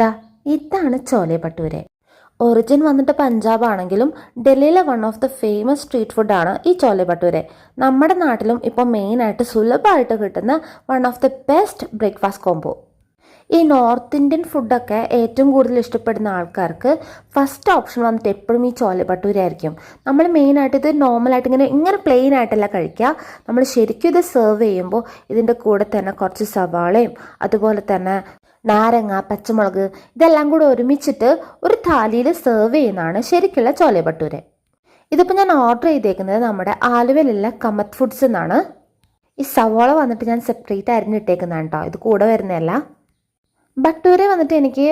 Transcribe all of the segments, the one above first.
ദാ ഇതാണ് ചോലെ ഭട്ടൂരെ. ഒറിജിൻ വന്നിട്ട് പഞ്ചാബ് ആണെങ്കിലും ഡൽഹിയിലെ one of the famous street ഫുഡാണ് ഈ ചോലെ ഭട്ടൂരെ. നമ്മുടെ നാട്ടിലും ഇപ്പോൾ മെയിനായിട്ട് സുലഭമായിട്ട് കിട്ടുന്ന one of the best breakfast combo. ഈ നോർത്ത് ഇന്ത്യൻ ഫുഡൊക്കെ ഏറ്റവും കൂടുതൽ ഇഷ്ടപ്പെടുന്ന ആൾക്കാർക്ക് ഫസ്റ്റ് ഓപ്ഷൻ വന്നിട്ട് എപ്പോഴും ഈ ചോലെ ഭട്ടൂര ആയിരിക്കും. നമ്മൾ മെയിനായിട്ട് ഇത് നോർമലായിട്ട് ഇങ്ങനെ പ്ലെയിൻ ആയിട്ടല്ല കഴിക്കുക. നമ്മൾ ശരിക്കും ഇത് സെർവ് ചെയ്യുമ്പോൾ ഇതിൻ്റെ കൂടെ തന്നെ കുറച്ച് സവാളയും അതുപോലെ തന്നെ നാരങ്ങ, പച്ചമുളക് ഇതെല്ലാം കൂടെ ഒരുമിച്ചിട്ട് ഒരു താലിയിൽ സെർവ് ചെയ്യുന്നതാണ് ശരിക്കുള്ള ചോലെ ഭട്ടൂരെ. ഇതിപ്പോൾ ഞാൻ ഓർഡർ ചെയ്തേക്കുന്നത് നമ്മുടെ ആലുവയിലുള്ള കമത്ത് ഫുഡ്സ് എന്നാണ്. ഈ സവാള വന്നിട്ട് ഞാൻ സെപ്പറേറ്റ് അരിഞ്ഞിട്ടേക്കുന്നതാണ് കേട്ടോ, ഇത് കൂടെ വരുന്നതല്ല. ഭട്ടൂര വന്നിട്ട് എനിക്ക്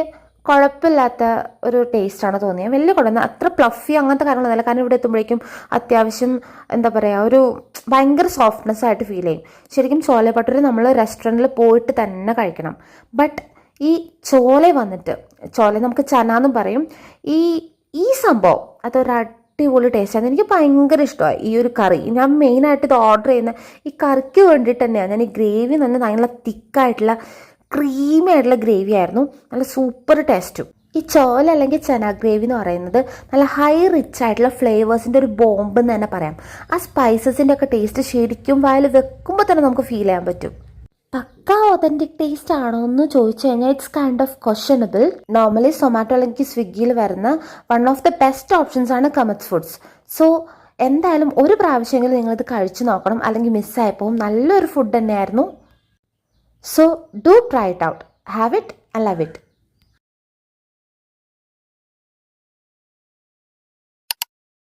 കുഴപ്പമില്ലാത്ത ഒരു ടേസ്റ്റാണ് തോന്നിയത്. വലിയ കുഴപ്പം അത്ര പ്ലഫി അങ്ങനത്തെ കാര്യങ്ങളൊന്നുമല്ല. കാരണം ഇവിടെ എത്തുമ്പോഴേക്കും അത്യാവശ്യം എന്താ പറയുക, ഒരു ഭയങ്കര സോഫ്റ്റ്നെസ് ആയിട്ട് ഫീൽ ചെയ്യും. ശരിക്കും ചോലെ ഭട്ടൂര നമ്മൾ റെസ്റ്റോറൻറ്റിൽ പോയിട്ട് തന്നെ കഴിക്കണം. ബട്ട് ഈ ചോല നമുക്ക് ചന എന്നും പറയും. ഈ സംഭവം അതൊരു അടിപൊളി ടേസ്റ്റാണ്. എനിക്ക് ഭയങ്കര ഇഷ്ടമായി ഈ ഒരു കറി. ഞാൻ മെയിനായിട്ട് ഇത് ഓർഡർ ചെയ്യുന്ന ഈ കറിക്ക് വേണ്ടിയിട്ട് തന്നെയാണ്. ഞാൻ ഈ ഗ്രേവി തന്നെ നല്ല തിക്കായിട്ടുള്ള ക്രീമി ആയിട്ടുള്ള ഗ്രേവി ആയിരുന്നു, നല്ല സൂപ്പർ ടേസ്റ്റും. ഈ ചോല അല്ലെങ്കിൽ ചന ഗ്രേവി എന്ന് പറയുന്നത് നല്ല ഹൈ റിച്ച് ആയിട്ടുള്ള ഫ്ലേവേഴ്സിൻ്റെ ഒരു ബോംബ് എന്ന് തന്നെ പറയാം. ആ സ്പൈസസിൻ്റെ ഒക്കെ ടേസ്റ്റ് ശരിക്കും വായിൽ വെക്കുമ്പോൾ തന്നെ നമുക്ക് ഫീൽ ചെയ്യാൻ പറ്റും. പക്ക ഒതൻറ്റിക് ടേസ്റ്റ് ആണോ എന്ന് ചോദിച്ചു കഴിഞ്ഞാൽ it's kind of questionable. Normally Zomato അല്ലെങ്കിൽ സ്വിഗ്ഗിയിൽ വരുന്ന one of the best options ആണ് കമത്ത് ഫുഡ്സ്. സോ എന്തായാലും ഒരു പ്രാവശ്യമെങ്കിലും നിങ്ങളിത് കഴിച്ചു നോക്കണം, അല്ലെങ്കിൽ മിസ്സായപ്പോൾ നല്ലൊരു ഫുഡ് തന്നെയായിരുന്നു. So do try it out. Have it and love it.